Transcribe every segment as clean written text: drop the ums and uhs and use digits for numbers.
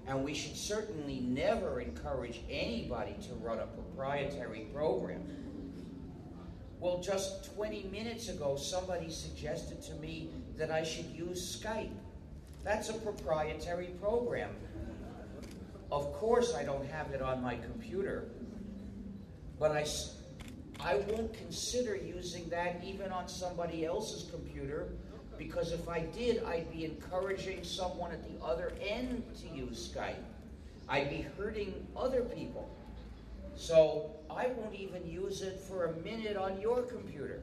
And we should certainly never encourage anybody to run a proprietary program. Well, just 20 minutes ago, somebody suggested to me that I should use Skype. That's a proprietary program. Of course, I don't have it on my computer, but I won't consider using that even on somebody else's computer, because if I did, I'd be encouraging someone at the other end to use Skype. I'd be hurting other people. So I won't even use it for a minute on your computer.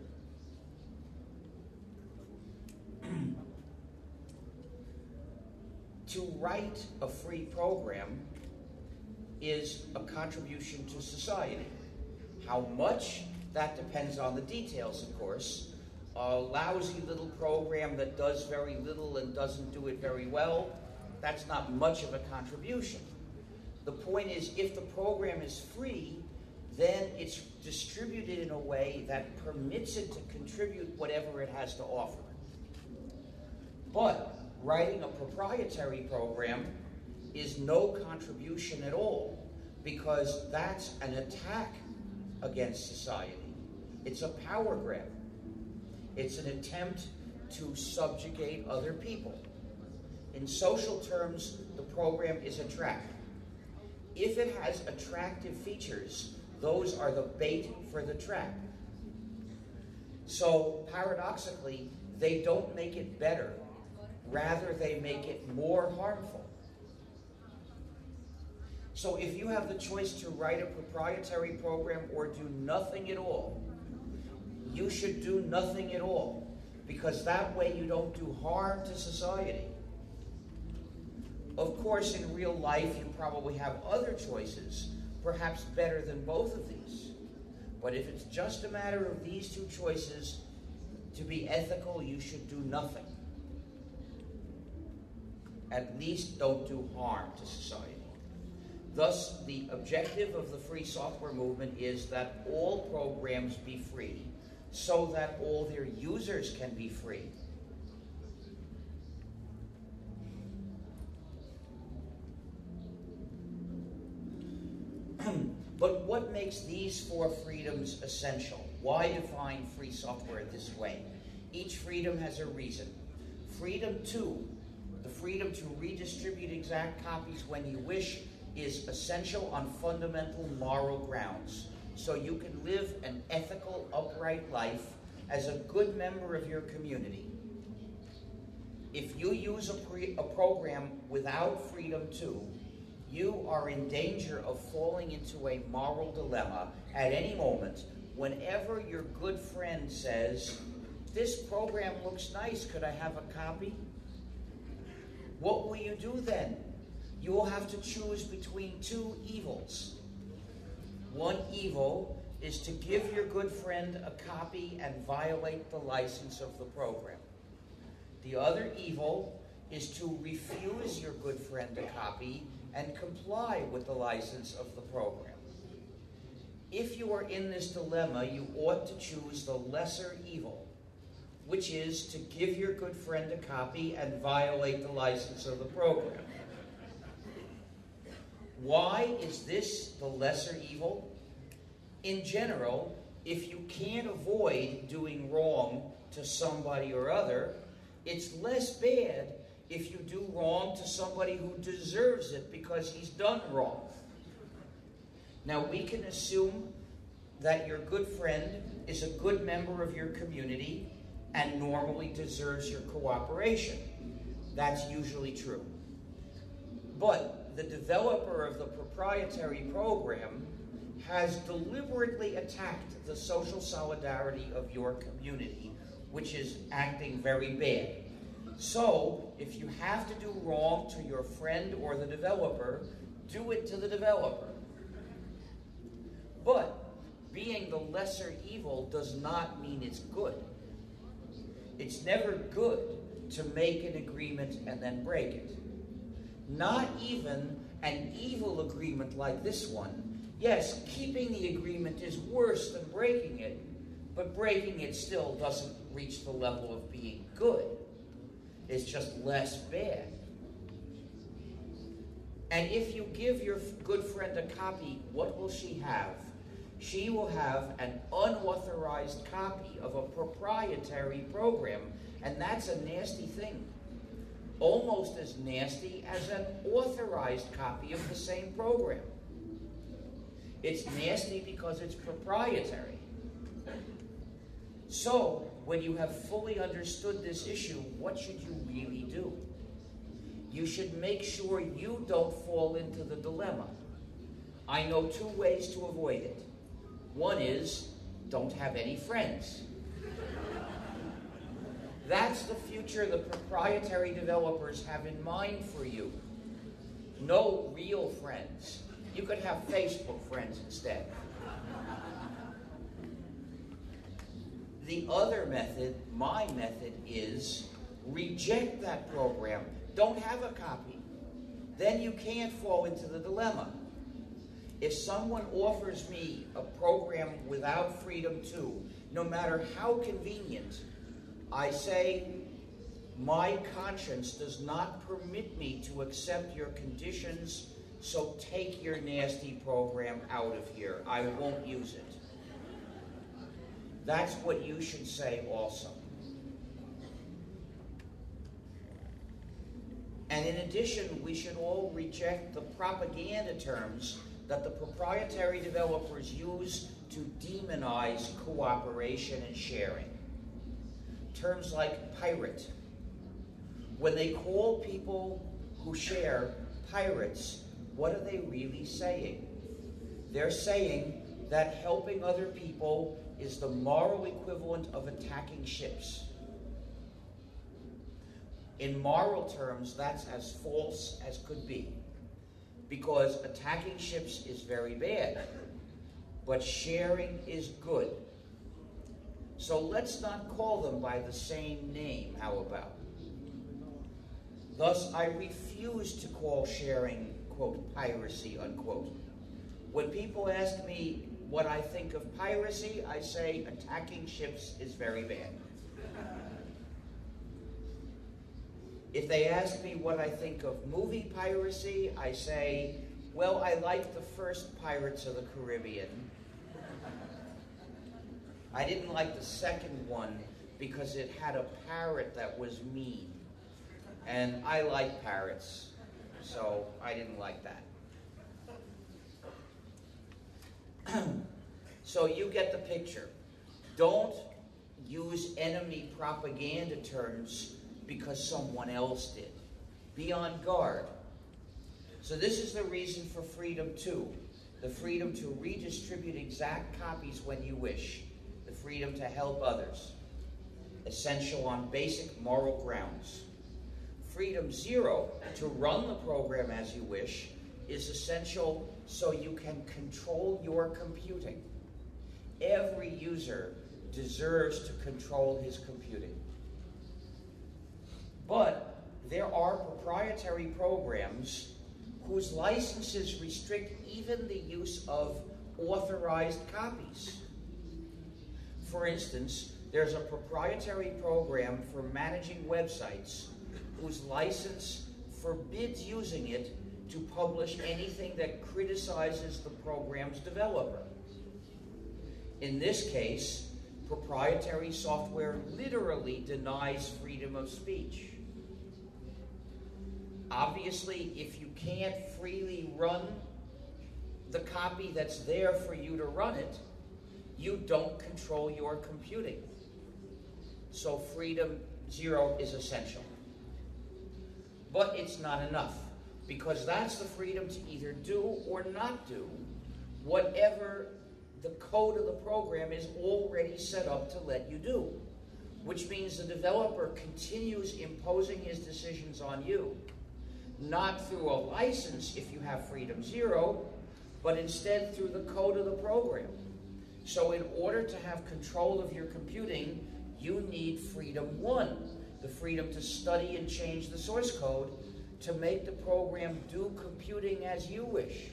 To write a free program is a contribution to society. How much? That depends on the details, of course. A lousy little program that does very little and doesn't do it very well, that's not much of a contribution. The point is, if the program is free, then it's distributed in a way that permits it to contribute whatever it has to offer. But writing a proprietary program is no contribution at all, because that's an attack against society. It's a power grab. It's an attempt to subjugate other people. In social terms, the program is a trap. If it has attractive features, those are the bait for the trap. So, paradoxically, they don't make it better. Rather, they make it more harmful. So if you have the choice to write a proprietary program or do nothing at all, you should do nothing at all, because that way you don't do harm to society. Of course, in real life, you probably have other choices, perhaps better than both of these. But if it's just a matter of these two choices, to be ethical, you should do nothing. At least don't do harm to society. Thus, the objective of the free software movement is that all programs be free, so that all their users can be free. But what makes these four freedoms essential? Why define free software this way? Each freedom has a reason. Freedom 2, the freedom to redistribute exact copies when you wish, is essential on fundamental moral grounds, so you can live an ethical, upright life as a good member of your community. If you use a program without freedom 2, you are in danger of falling into a moral dilemma at any moment whenever your good friend says, "This program looks nice, could I have a copy?" What will you do then? You will have to choose between two evils. One evil is to give your good friend a copy and violate the license of the program. The other evil is to refuse your good friend a copy and comply with the license of the program. If you are in this dilemma, you ought to choose the lesser evil, which is to give your good friend a copy and violate the license of the program. Why is this the lesser evil? In general, if you can't avoid doing wrong to somebody or other, it's less bad if you do wrong to somebody who deserves it because he's done wrong. Now, we can assume that your good friend is a good member of your community and normally deserves your cooperation. That's usually true. But the developer of the proprietary program has deliberately attacked the social solidarity of your community, which is acting very bad. So, if you have to do wrong to your friend or the developer, do it to the developer. But being the lesser evil does not mean it's good. It's never good to make an agreement and then break it. Not even an evil agreement like this one. Yes, keeping the agreement is worse than breaking it, but breaking it still doesn't reach the level of being good. It's just less bad. And if you give your good friend a copy, what will she have? She will have an unauthorized copy of a proprietary program, and that's a nasty thing. Almost as nasty as an authorized copy of the same program. It's nasty because it's proprietary. So, when you have fully understood this issue, what should you really do? You should make sure you don't fall into the dilemma. I know two ways to avoid it. One is, don't have any friends. That's the future the proprietary developers have in mind for you. No real friends. You could have Facebook friends instead. The other method, my method, is reject that program. Don't have a copy. Then you can't fall into the dilemma. If someone offers me a program without Freedom 2, no matter how convenient, I say, my conscience does not permit me to accept your conditions, so take your nasty program out of here. I won't use it. That's what you should say also. And in addition, we should all reject the propaganda terms that the proprietary developers use to demonize cooperation and sharing. Terms like pirate. When they call people who share pirates, what are they really saying? They're saying that helping other people is the moral equivalent of attacking ships. In moral terms, that's as false as could be, because attacking ships is very bad, but sharing is good. So let's not call them by the same name, how about? Thus, I refuse to call sharing, quote, piracy, unquote. When people ask me what I think of piracy, I say attacking ships is very bad. If they ask me what I think of movie piracy, I say, well, I like the first Pirates of the Caribbean. I didn't like the second one because it had a parrot that was mean. And I like parrots, so I didn't like that. So you get the picture. Don't use enemy propaganda terms because someone else did. Be on guard. So this is the reason for Freedom 2. The freedom to redistribute exact copies when you wish. The freedom to help others. Essential on basic moral grounds. Freedom 0, to run the program as you wish, is essential so you can control your computing. Every user deserves to control his computing. But there are proprietary programs whose licenses restrict even the use of authorized copies. For instance, there's a proprietary program for managing websites whose license forbids using it to publish anything that criticizes the program's developer. In this case, proprietary software literally denies freedom of speech. Obviously, if you can't freely run the copy that's there for you to run it, you don't control your computing. So Freedom 0 is essential. But it's not enough, because that's the freedom to either do or not do whatever the code of the program is already set up to let you do, which means the developer continues imposing his decisions on you, not through a license if you have Freedom 0, but instead through the code of the program. So in order to have control of your computing, you need Freedom 1, the freedom to study and change the source code to make the program do computing as you wish.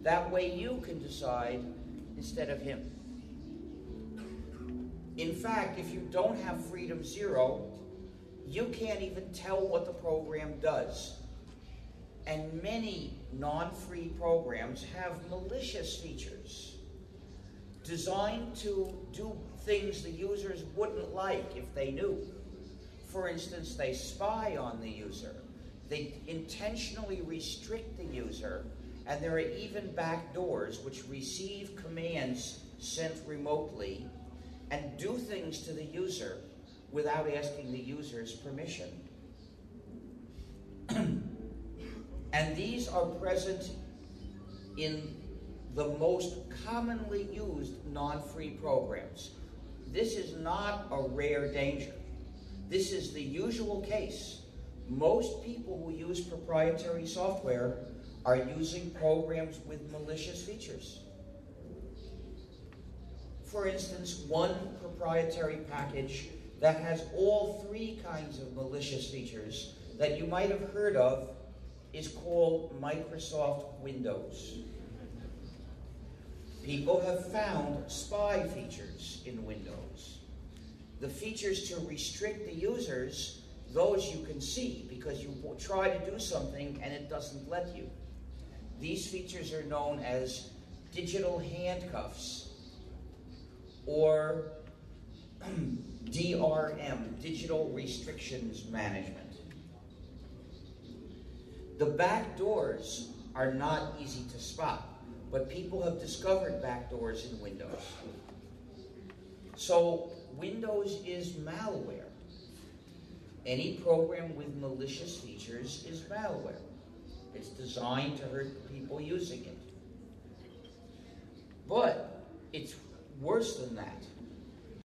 That way you can decide instead of him. In fact, if you don't have Freedom 0, you can't even tell what the program does. And many non-free programs have malicious features designed to do things the users wouldn't like if they knew. For instance, they spy on the user. They intentionally restrict the user, and there are even backdoors which receive commands sent remotely and do things to the user without asking the user's permission. And these are present in the most commonly used non-free programs. This is not a rare danger. This is the usual case. Most people who use proprietary software are using programs with malicious features. For instance, one proprietary package that has all three kinds of malicious features that you might have heard of is called Microsoft Windows. People have found spy features in Windows. The features to restrict the users, those you can see because you try to do something and it doesn't let you. These features are known as digital handcuffs, or DRM, Digital Restrictions Management. The backdoors are not easy to spot, but people have discovered backdoors in Windows. So Windows is malware. Any program with malicious features is malware. It's designed to hurt the people using it. But it's worse than that.